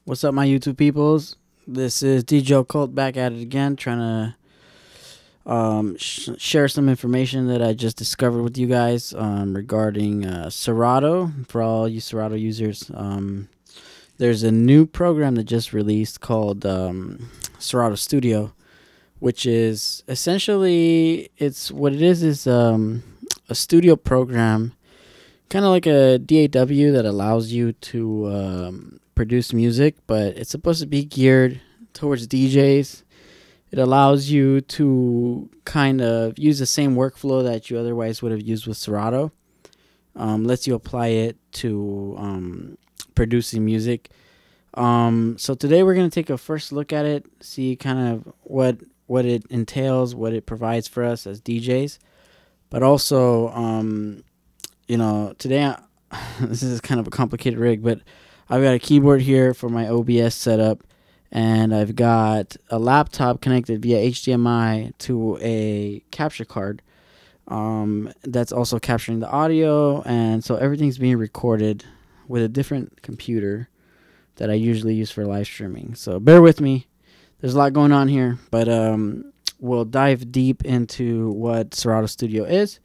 What's up, my YouTube peoples? This is DJ Occult back at it again, trying to share some information that I just discovered with you guys regarding Serato. For all you Serato users, there's a new program that just released called Serato Studio, which is essentially what it is a studio program, kind of like a DAW that allows you to produce music, but it's supposed to be geared towards DJs. It allows you to kind of use the same workflow that you otherwise would have used with Serato. Lets you apply it to producing music. So today we're going to take a first look at it, see kind of what it entails, what it provides for us as DJs. But also, today this is kind of a complicated rig, but I've got a keyboard here for my OBS setup, and I've got a laptop connected via HDMI to a capture card that's also capturing the audio, and so everything's being recorded with a different computer that I usually use for live streaming. So bear with me. There's a lot going on here, but we'll dive deep into what Serato Studio is.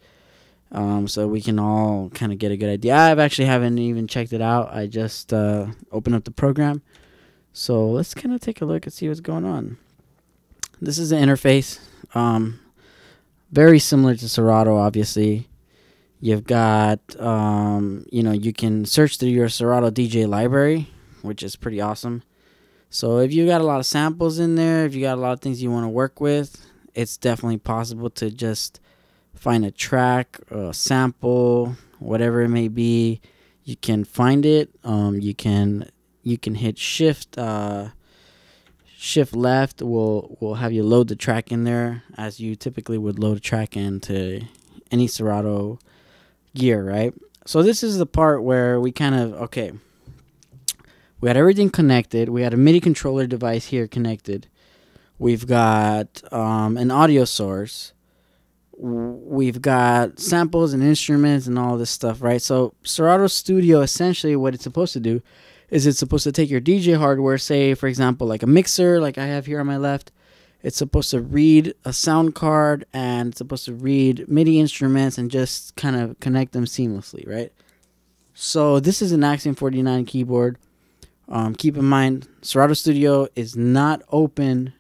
So we can all kind of get a good idea. I haven't even checked it out. I just opened up the program. So let's kind of take a look and see what's going on. This is the interface. Very similar to Serato, obviously. You've got, you can search through your Serato DJ library, which is pretty awesome. So if you got a lot of samples in there, if you got a lot of things you want to work with, it's definitely possible to just find a track, a sample, whatever it may be. You can find it. You can hit shift left will have you load the track in there, as you typically would load a track into any Serato gear, right? So this is the part where we kind of we had everything connected. We had a MIDI controller device here connected. We've got an audio source. We've got samples and instruments and all this stuff, right? So Serato Studio, essentially what it's supposed to do is it's supposed to take your DJ hardware, say, for example, like a mixer, like I have here on my left. It's supposed to read a sound card, and it's supposed to read MIDI instruments and just kind of connect them seamlessly, right? So this is an Axiom 49 keyboard. Keep in mind, Serato Studio is not open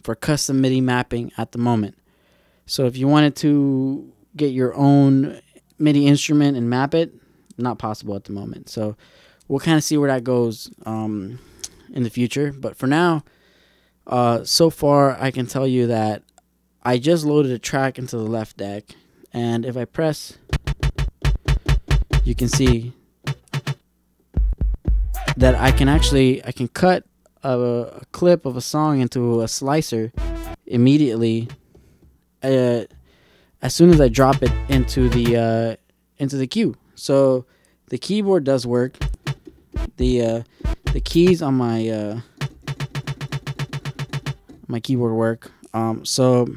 for custom MIDI mapping at the moment. So if you wanted to get your own MIDI instrument and map it, not possible at the moment. So we'll kind of see where that goes in the future. But for now, so far, I can tell you that I just loaded a track into the left deck. And if I press, you can see that I can cut a clip of a song into a slicer immediately. As soon as I drop it into the queue. So the keyboard does work. The keys on my keyboard work. So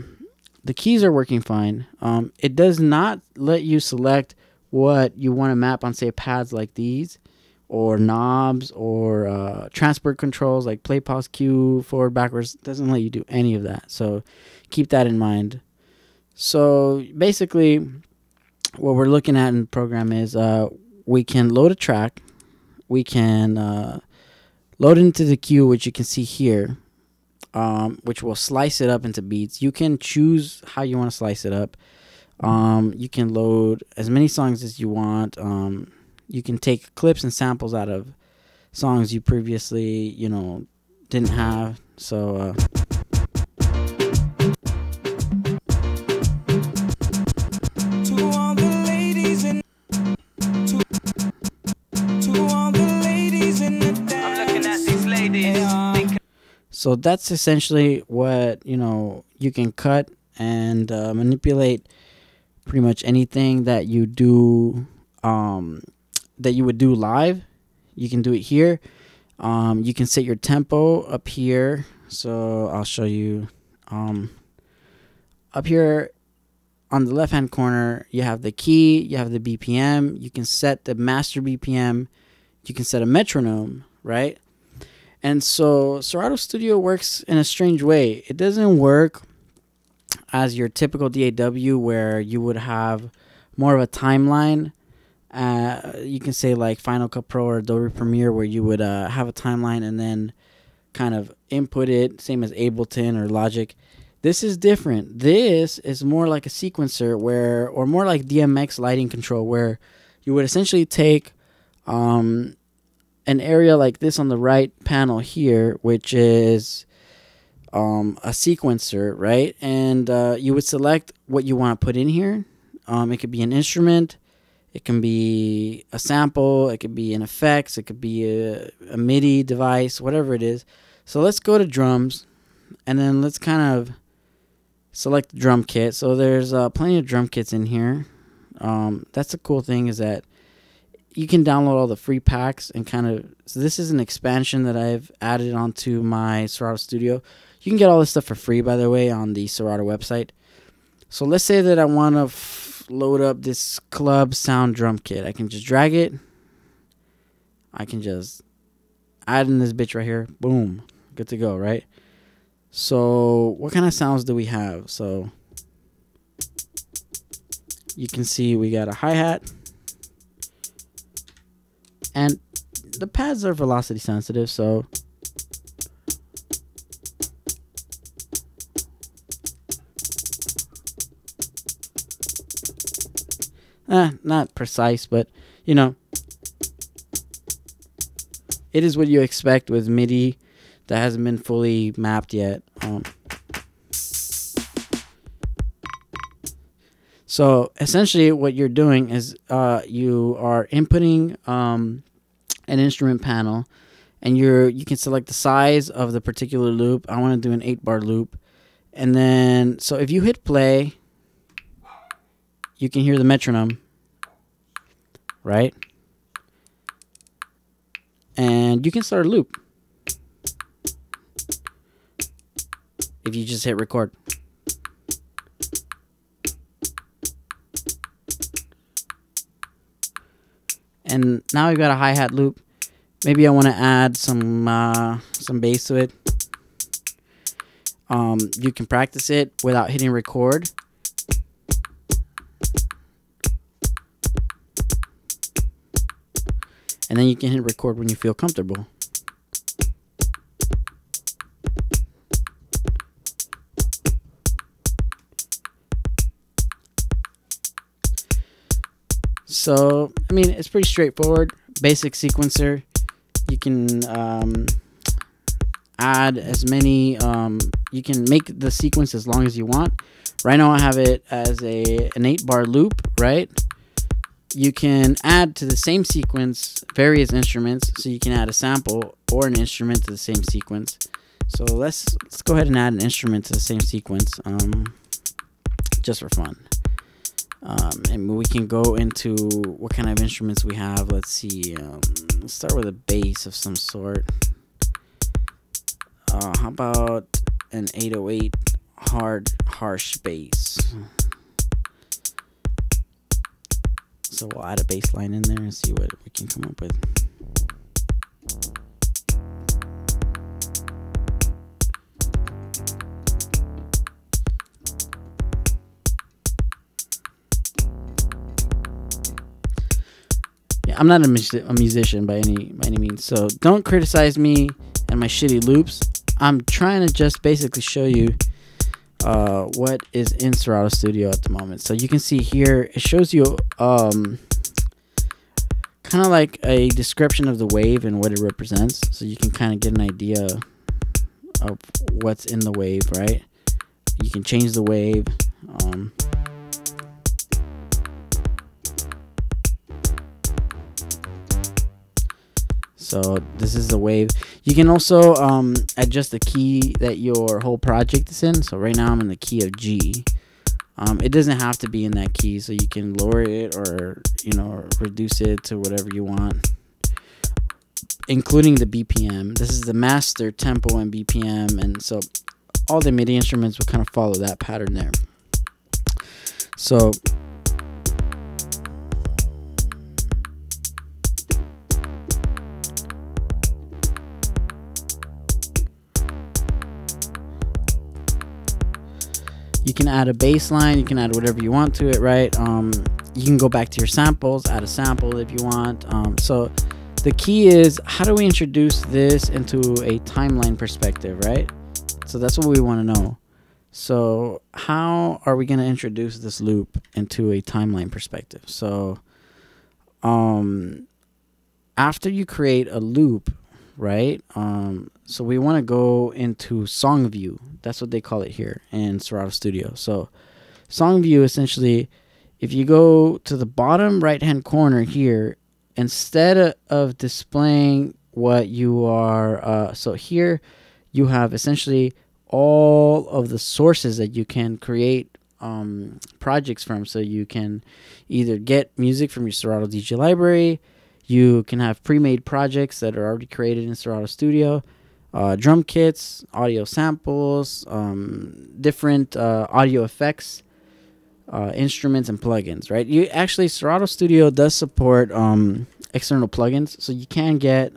the keys are working fine. It does not let you select what you want to map on, say, pads like these, or knobs, or transport controls like play, pause, cue, forward, backwards. It doesn't let you do any of that. So keep that in mind. So basically, what we're looking at in the program is we can load a track. We can load into the queue, which you can see here, which will slice it up into beats. You can choose how you want to slice it up. You can load as many songs as you want. You can take clips and samples out of songs you previously, didn't have. So So that's essentially what, you can cut and manipulate pretty much anything that you do, that you would do live. You can do it here. You can set your tempo up here. So I'll show you. Up here on the left hand corner, you have the key, you have the BPM. You can set the master BPM. You can set a metronome, right? And so Serato Studio works in a strange way. It doesn't work as your typical DAW where you would have more of a timeline. You can say like Final Cut Pro or Adobe Premiere, where you would have a timeline and then kind of input it, same as Ableton or Logic. This is different. This is more like a sequencer or more like DMX lighting control, where you would essentially take an area like this on the right panel here, which is a sequencer, right? And you would select what you want to put in here. It could be an instrument, it can be a sample, it could be an effects, it could be a MIDI device, whatever it is. So let's go to drums, and then let's kind of select the drum kit. So there's plenty of drum kits in here. That's the cool thing, is that you can download all the free packs and kind of, so this is an expansion that I've added onto my Serato Studio. You can get all this stuff for free, by the way, on the Serato website. So let's say that I want to load up this club sound drum kit. I can just drag it. I can just add in this bitch right here. Boom. Good to go, right? So what kind of sounds do we have? So you can see we got a hi-hat. And the pads are velocity sensitive, so not precise, but you know, it is what you expect with MIDI that hasn't been fully mapped yet. So essentially what you're doing is you are inputting an instrument panel, and you can select the size of the particular loop. I want to do an 8-bar loop. And then, so if you hit play, you can hear the metronome, right? And you can start a loop if you just hit record. And now we've got a hi-hat loop. Maybe I want to add some bass to it. You can practice it without hitting record. And then you can hit record when you feel comfortable. So, I mean, it's pretty straightforward. Basic sequencer. You can add as many, you can make the sequence as long as you want. Right now I have it as an 8-bar loop, right? You can add to the same sequence various instruments. So you can add a sample or an instrument to the same sequence. So let's go ahead and add an instrument to the same sequence, just for fun. And we can go into what kind of instruments we have. Let's see. Let's start with a bass of some sort. How about an 808 harsh bass? So we'll add a bass line in there and see what we can come up with. I'm not a musician by any means, so don't criticize me and my shitty loops. I'm trying to just basically show you what is in Serato Studio at the moment. So you can see here, it shows you kind of like a description of the wave and what it represents, so you can kind of get an idea of what's in the wave, right? You can change the wave. So this is the wave. You can also adjust the key that your whole project is in. So right now I'm in the key of G. It doesn't have to be in that key, so you can lower it or, you know, reduce it to whatever you want, including the BPM. This is the master tempo and BPM, and so all the MIDI instruments will kind of follow that pattern there. So You can add a bass line, you can add whatever you want to it, right? You can go back to your samples, add a sample if you want. So the key is, how do we introduce this into a timeline perspective, right? So that's what we want to know. So how are we going to introduce this loop into a timeline perspective? So after you create a loop, right? So we want to go into song view. That's what they call it here in Serato Studio. So song view, essentially, if you go to the bottom right hand corner here, instead of displaying what you are, so here you have essentially all of the sources that you can create projects from. So you can either get music from your Serato DJ library, you can have pre-made projects that are already created in Serato Studio, drum kits, audio samples, different audio effects, instruments, and plugins, right? You actually, Serato Studio does support external plugins, so you can get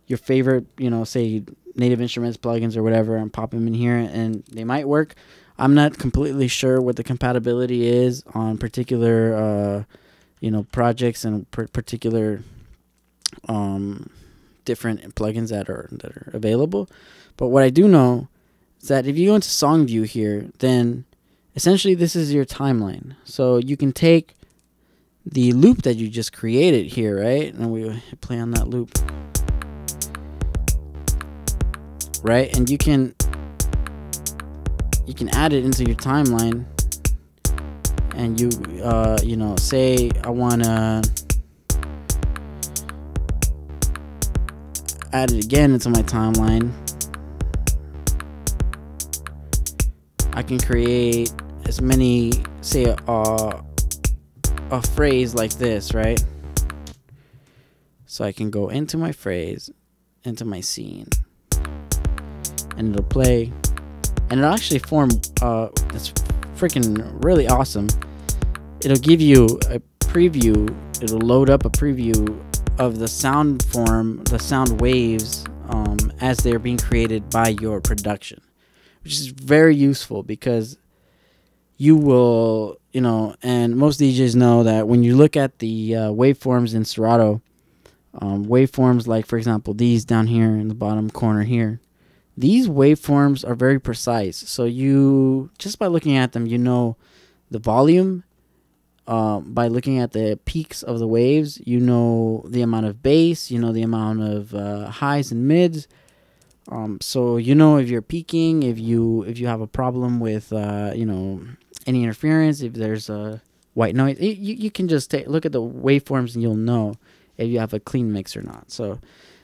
your favorite, say Native Instruments plugins or whatever, and pop them in here, and they might work. I'm not completely sure what the compatibility is on particular projects and particular different plugins that are available. But what I do know is that if you go into song view here, then essentially this is your timeline. So you can take the loop that you just created here, right? And we play on that loop, right? And you can add it into your timeline, and you say I want to add it again into my timeline. I can create as many, say a phrase like this, right? So I can go into my phrase, into my scene, and it'll play, and it'll actually form it's freaking really awesome. It'll give you a preview, it'll load up a preview of the sound form, the sound waves as they're being created by your production, which is very useful because you will, and most DJs know that when you look at the waveforms in Serato, waveforms like, for example, these down here in the bottom corner here, these waveforms are very precise. So you, just by looking at them, the volume. By looking at the peaks of the waves, the amount of bass, the amount of highs and mids. So if you're peaking, if you have a problem with any interference, if there's a white noise, you can just look at the waveforms and you'll know if you have a clean mix or not. So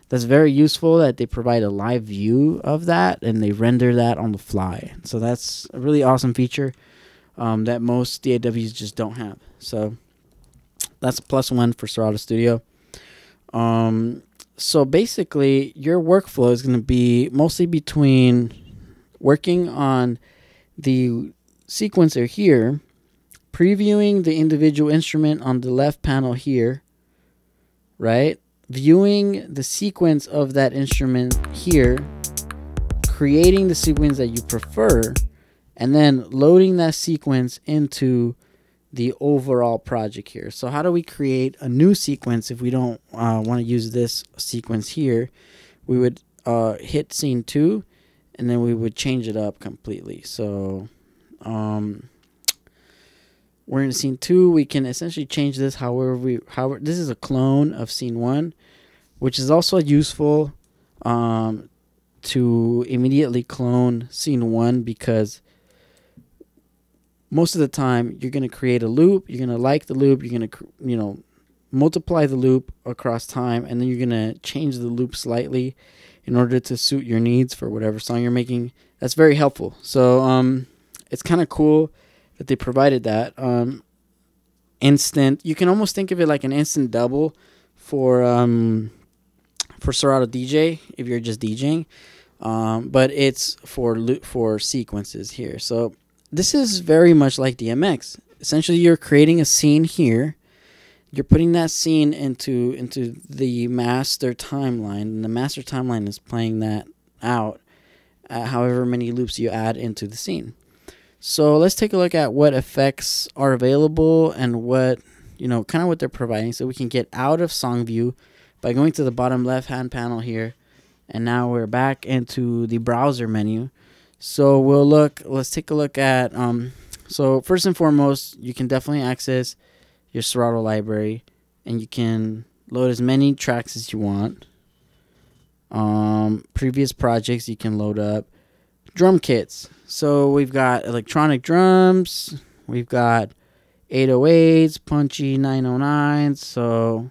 that's very useful that they provide a live view of that and they render that on the fly. So that's a really awesome feature that most DAWs just don't have. So that's a +1 for Serato Studio. So basically, your workflow is going to be mostly between working on the sequencer here, previewing the individual instrument on the left panel here, right? Viewing the sequence of that instrument here, creating the sequence that you prefer, and then loading that sequence into the overall project here. So how do we create a new sequence if we don't want to use this sequence here? We would hit scene 2, and then we would change it up completely. So we're in scene 2. We can essentially change this however this is a clone of scene 1, which is also useful to immediately clone scene 1, because most of the time you're going to create a loop, you're going to like the loop, you're going to multiply the loop across time, and then you're going to change the loop slightly in order to suit your needs for whatever song you're making. That's very helpful. So it's kind of cool that they provided that instant. You can almost think of it like an instant double for Serato DJ if you're just DJing, but it's for sequences here. So this is very much like DMX. Essentially, you're creating a scene here. You're putting that scene into the master timeline, and the master timeline is playing that out, however many loops you add into the scene. So let's take a look at what effects are available and what, kind of what they're providing. So we can get out of song view by going to the bottom left hand panel here. And now we're back into the browser menu. So let's take a look at, so first and foremost, you can definitely access your Serato library, and you can load as many tracks as you want. Previous projects you can load up. Drum kits. So we've got electronic drums, we've got 808s, punchy 909s. So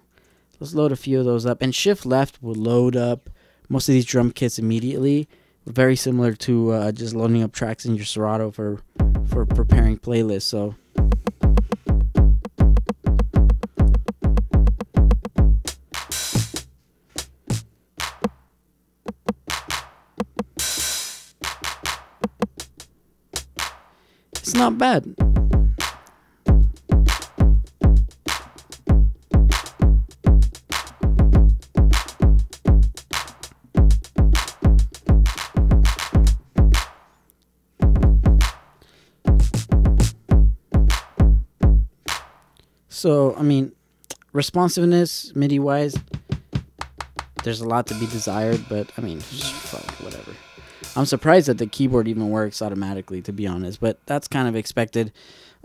let's load a few of those up. And shift left will load up most of these drum kits immediately. Very similar to just loading up tracks in your Serato for preparing playlists. So it's not bad. So, I mean, responsiveness, MIDI-wise, there's a lot to be desired, but, I mean, fuck, whatever. I'm surprised that the keyboard even works automatically, to be honest, but that's kind of expected.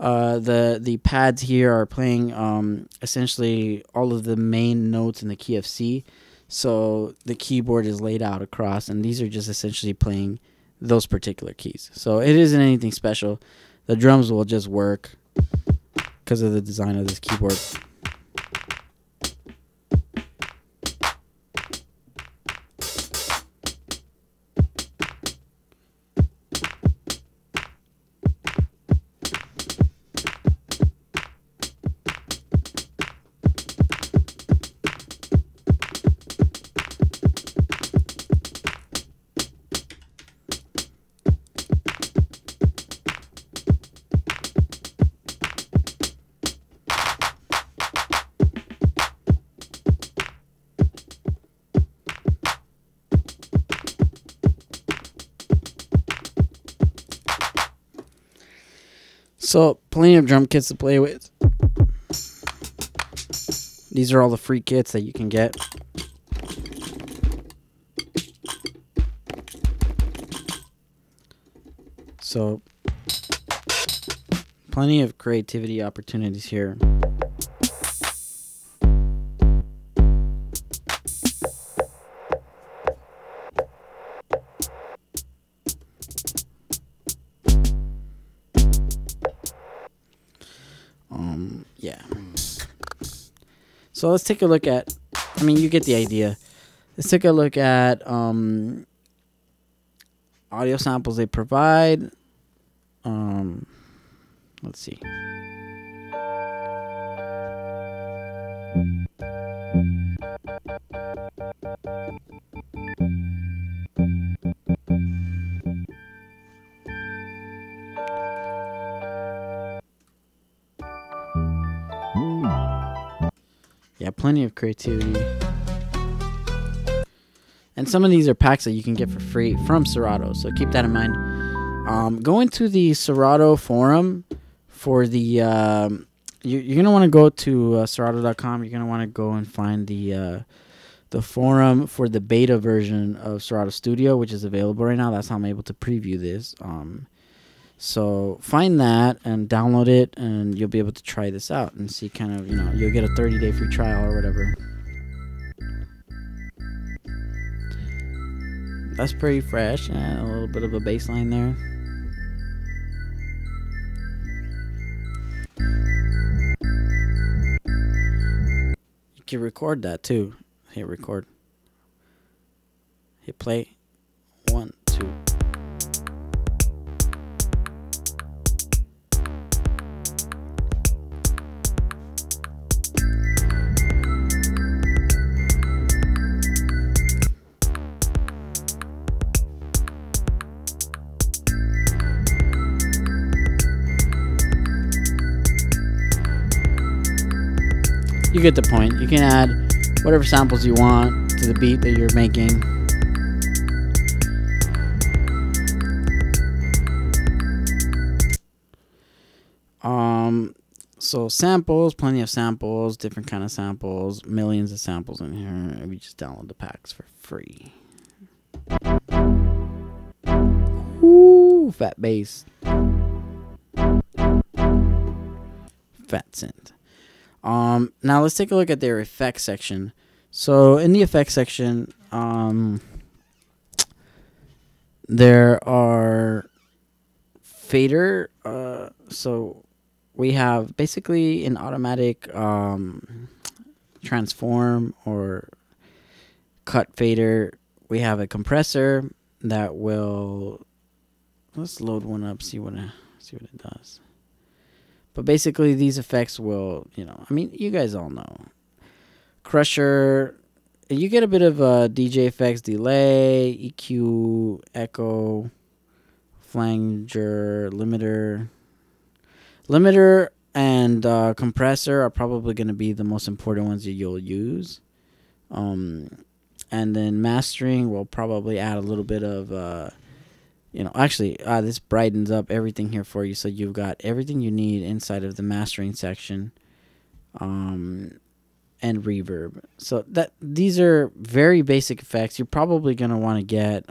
The pads here are playing essentially all of the main notes in the key of C, so the keyboard is laid out across, and these are just essentially playing those particular keys. So it isn't anything special. The drums will just work because of the design of this keyboard. So, plenty of drum kits to play with. These are all the free kits that you can get. So, plenty of creativity opportunities here. Yeah. So let's take a look at, I mean, you get the idea. Let's take a look at audio samples they provide. Let's see. Yeah, plenty of creativity. And some of these are packs that you can get for free from Serato, so keep that in mind. Go into the Serato forum for the... you're going to want to go to Serato.com. You're going to want to go and find the forum for the beta version of Serato Studio, which is available right now. That's how I'm able to preview this. So find that and download it, and you'll be able to try this out and see kind of, you'll get a 30-day free trial or whatever. That's pretty fresh, and a little bit of a bass line there. You can record that too. Hit record. Hit play. 1, 2. You get the point. You can add whatever samples you want to the beat that you're making. So samples, plenty of samples, different kind of samples, millions of samples in here. We just download the packs for free. Ooh, fat bass. Fat synth. Now let's take a look at their effects section. So in the effects section, there are fader. So we have basically an automatic transform or cut fader. We have a compressor that will, let's load one up, see what it does. But basically these effects will, I mean, you guys all know. Crusher, you get a bit of DJ effects, delay, EQ, echo, flanger, limiter, and compressor are probably going to be the most important ones that you'll use. And then mastering will probably add a little bit of this brightens up everything here for you, so you've got everything you need inside of the mastering section, and reverb. So these are very basic effects. You're probably going to want to get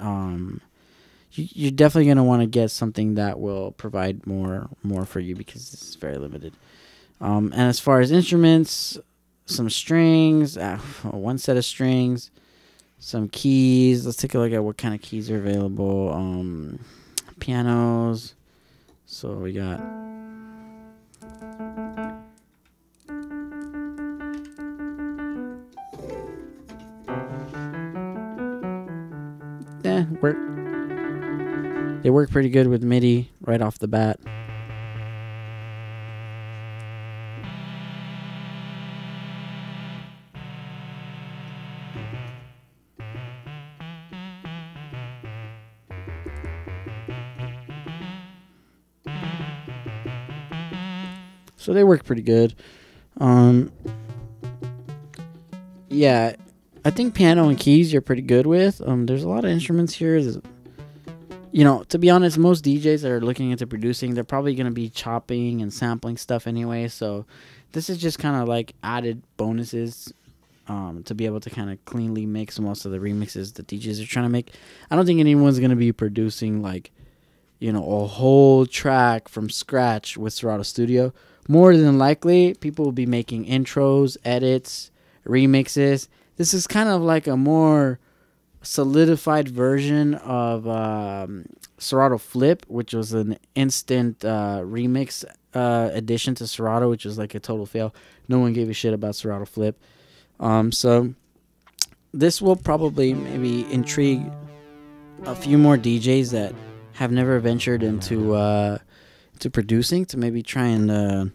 you're definitely going to want to get something that will provide more for you, because this is very limited. And as far as instruments, some strings, one set of strings, some keys. Let's take a look at what kind of keys are available. Pianos. So we got they work pretty good with MIDI right off the bat. So they work pretty good. Yeah, I think piano and keys you're pretty good with. There's a lot of instruments here. To be honest, most DJs that are looking into producing, they're probably going to be chopping and sampling stuff anyway. So this is just kind of like added bonuses to be able to kind of cleanly mix most of the remixes that DJs are trying to make. I don't think anyone's going to be producing like, a whole track from scratch with Serato Studio. More than likely, people will be making intros, edits, remixes. This is kind of like a more solidified version of Serato Flip, which was an instant remix addition to Serato, which was like a total fail. No one gave a shit about Serato Flip. So this will probably maybe intrigue a few more DJs that have never ventured into producing, to maybe try and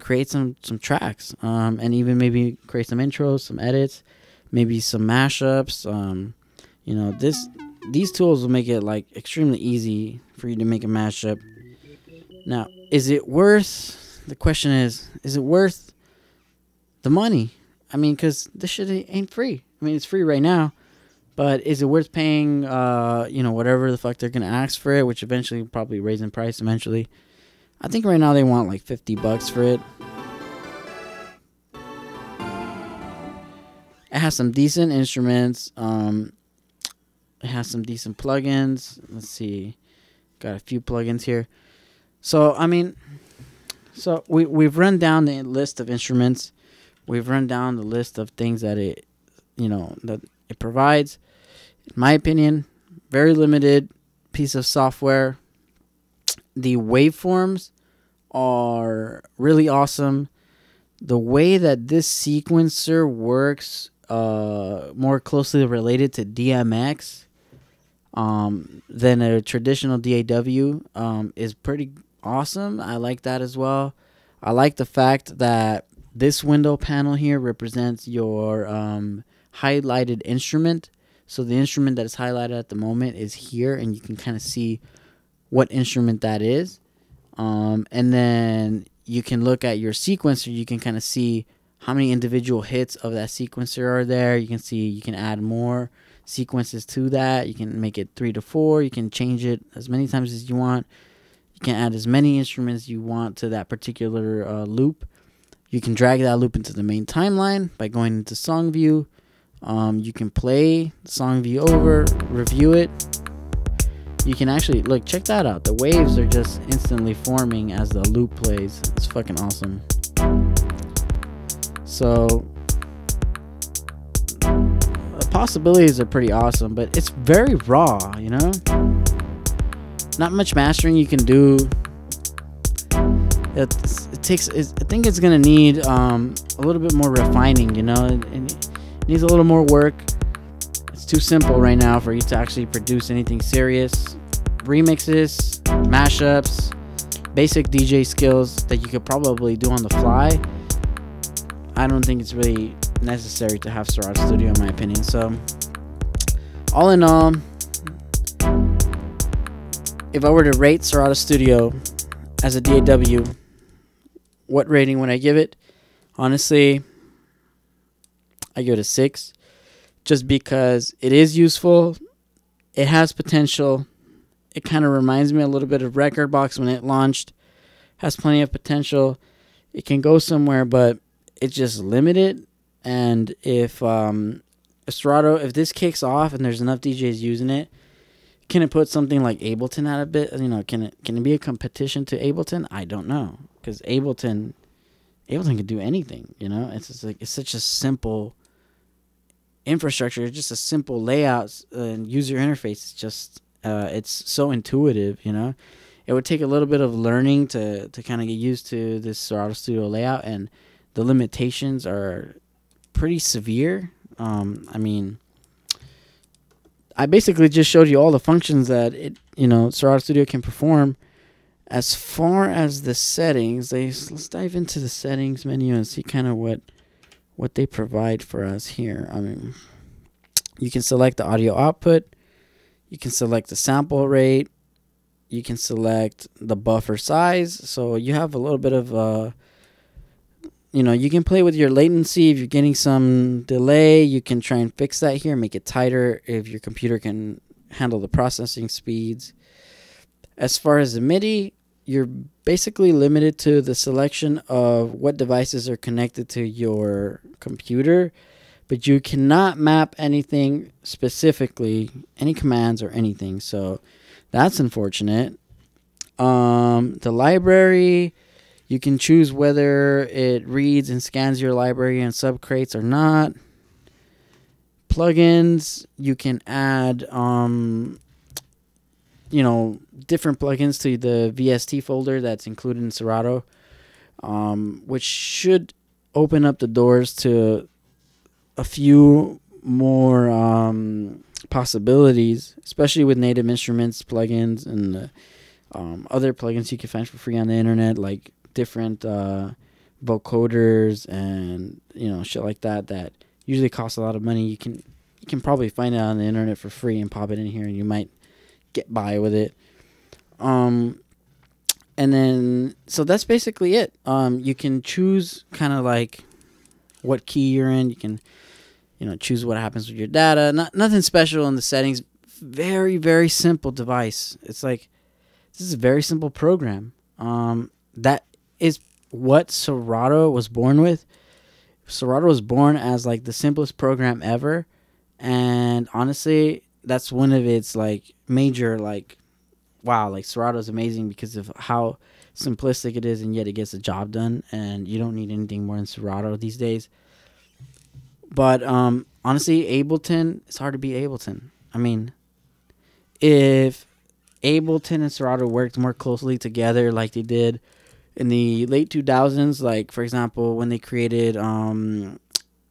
create some tracks, and even maybe create some intros, some edits, maybe some mashups. These tools will make it like extremely easy for you to make a mashup. Now, the question is it worth the money? I mean, because this shit ain't free. I mean, it's free right now, but is it worth paying, whatever the fuck they're going to ask for it, which eventually will probably raise in price eventually. I think right now they want like $50 for it. It has some decent instruments. It has some decent plugins. Let's see. Got a few plugins here. So, we've run down the list of instruments. We've run down the list of things that it provides. In my opinion, very limited piece of software. The waveforms are really awesome. The way that this sequencer works, more closely related to DMX than a traditional DAW, is pretty awesome. I like that as well. I like the fact that this window panel here represents your highlighted instrument. So the instrument that is highlighted at the moment is here, and you can kind of see what instrument that is. And then you can look at your sequencer. You can kind of see how many individual hits of that sequencer are there. You can see you can add more sequences to that. You can make it 3 to 4. You can change it as many times as you want. You can add as many instruments you want to that particular loop. You can drag that loop into the main timeline by going into song view. You can play the song view over, review it. You can actually, look, check that out. The waves are just instantly forming as the loop plays. It's fucking awesome. So the possibilities are pretty awesome, but it's very raw, you know? Not much mastering you can do. I think it's gonna need a little bit more refining, you know? It needs a little more work. It's too simple right now for you to actually produce anything serious. Remixes, mashups, basic DJ skills that you could probably do on the fly. I don't think it's really necessary to have Serato Studio, in my opinion. So, all in all, if I were to rate Serato Studio as a DAW, what rating would I give it? Honestly, I give it a 6, just because it is useful. It has potential. It kind of reminds me a little bit of Rekordbox when it launched. Has plenty of potential. It can go somewhere, but it's just limited. And if Serato, if this kicks off and there's enough DJs using it, can it put something like Ableton out a bit? You know, can it be a competition to Ableton? I don't know, because Ableton can do anything. You know, it's just like, it's such a simple infrastructure. It's just a simple layout and user interface. It's just it's so intuitive. You know, it would take a little bit of learning to kind of get used to this Serato Studio layout, and the limitations are pretty severe. I mean, I basically just showed you all the functions that Serato Studio can perform. As far as the settings, let's dive into the settings menu and see kind of what they provide for us here. I mean, you can select the audio output, you can select the sample rate, you can select the buffer size. So you have a little bit of you can play with your latency. If you're getting some delay, you can try and fix that here, make it tighter if your computer can handle the processing speeds. As far as the MIDI, you're basically limited to the selection of what devices are connected to your computer, but you cannot map anything specifically, any commands or anything. So that's unfortunate. The library, you can choose whether it reads and scans your library and subcrates or not. Plugins, you can add different plugins to the VST folder that's included in Serato, which should open up the doors to a few more possibilities, especially with native instruments plugins and other plugins you can find for free on the internet, like different vocoders and shit like that usually costs a lot of money. You can probably find it on the internet for free and pop it in here, and you might get by with it. And then so that's basically it. You can choose kind of like what key you're in. You can choose what happens with your data. Nothing special in the settings. Very, very simple device. It's like, this is a very simple program. That is what Serato was born with. Serato was born as like the simplest program ever, and honestly, that's one of its like major wow, Serato is amazing because of how simplistic it is, and yet it gets the job done, and you don't need anything more than Serato these days. But honestly, Ableton, it's hard to beat Ableton. I mean, if Ableton and Serato worked more closely together like they did in the late 2000s, like for example when they created the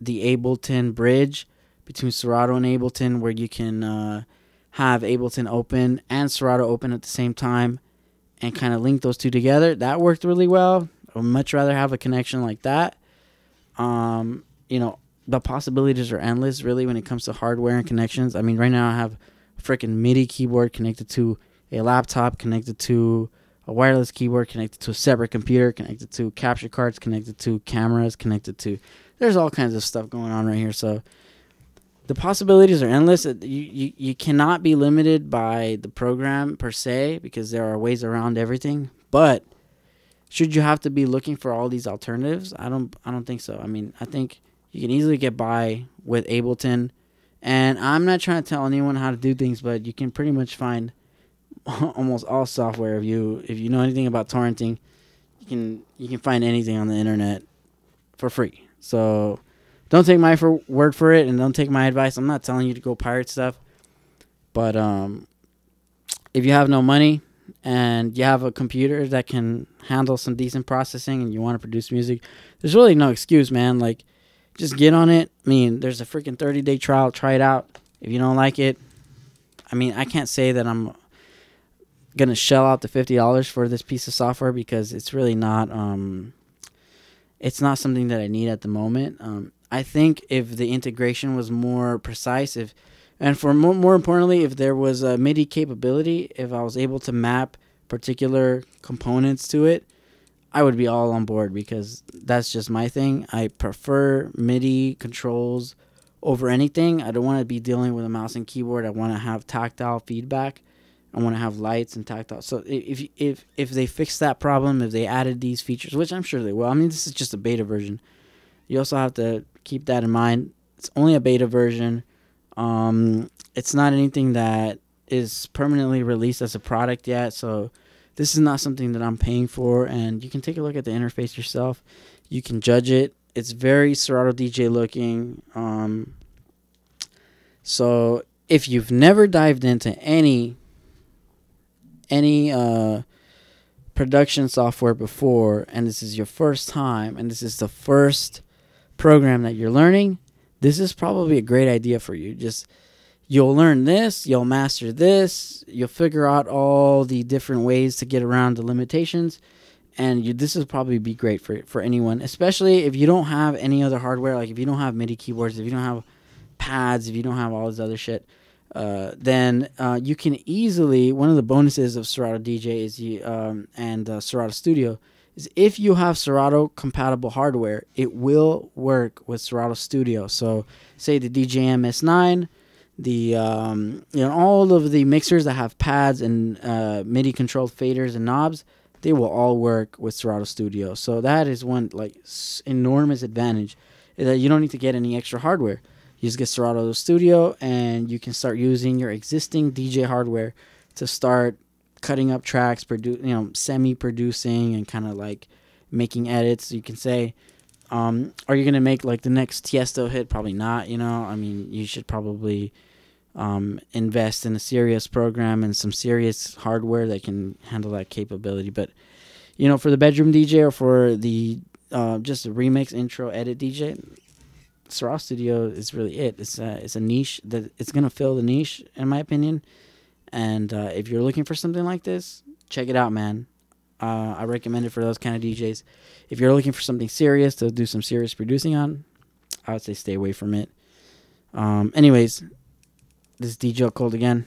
Ableton bridge between Serato and Ableton, where you can have Ableton open and Serato open at the same time and kind of link those two together, that worked really well. I would much rather have a connection like that. The possibilities are endless really when it comes to hardware and connections. I mean, right now I have a freaking MIDI keyboard connected to a laptop, connected to a wireless keyboard, connected to a separate computer, connected to capture cards, connected to cameras, connected to... There's all kinds of stuff going on right here. So the possibilities are endless. You cannot be limited by the program per se, because there are ways around everything. But should you have to be looking for all these alternatives? I don't think so. I mean, I think you can easily get by with Ableton. And I'm not trying to tell anyone how to do things, but you can pretty much find almost all software. If you know anything about torrenting, you can find anything on the internet for free. So don't take my word for it, and don't take my advice. I'm not telling you to go pirate stuff. But if you have no money and you have a computer that can handle some decent processing and you want to produce music, there's really no excuse, man. Like, just get on it. I mean, there's a freaking 30-day trial. Try it out. If you don't like it, I mean, I can't say that I'm going to shell out the $50 for this piece of software, because it's really not it's not something that I need at the moment. I think if the integration was more precise, and for more importantly, if there was a MIDI capability, if I was able to map particular components to it, I would be all on board, because that's just my thing. I prefer MIDI controls over anything. I don't want to be dealing with a mouse and keyboard. I want to have tactile feedback. I want to have lights and tactile. So if they fix that problem, if they added these features, which I'm sure they will. I mean, this is just a beta version. You also have to keep that in mind. It's only a beta version. It's not anything that is permanently released as a product yet. So this is not something that I'm paying for. And you can take a look at the interface yourself. You can judge it. It's very Serato DJ looking. So if you've never dived into any production software before, and this is your first time, and this is the first program that you're learning, this is probably a great idea for you. You'll learn this, you'll master this, you'll figure out all the different ways to get around the limitations, and this will probably be great for anyone, especially if you don't have any other hardware. Like if you don't have MIDI keyboards, if you don't have pads, if you don't have all this other shit, then you can easily, one of the bonuses of Serato DJ is and Serato Studio is, if you have Serato compatible hardware, it will work with Serato Studio. So say the DJM S9, all of the mixers that have pads and MIDI controlled faders and knobs, they will all work with Serato Studio. So that is one enormous advantage, is that you don't need to get any extra hardware. You just get Serato Studio, and you can start using your existing DJ hardware to start cutting up tracks, semi-producing, and kind of like making edits. You can say, are you gonna make like the next Tiesto hit? Probably not. I mean, you should probably invest in a serious program and some serious hardware that can handle that capability. But for the bedroom DJ, or for the just a remix, intro, edit DJ, Serato Studio is really it. It's a niche that it's gonna fill the niche, in my opinion. And if you're looking for something like this, check it out, man. I recommend it for those kind of DJs. If you're looking for something serious to do some serious producing on, I would say stay away from it. Anyways, this is DJ Cold again,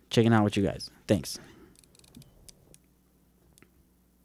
checking out with you guys. Thanks.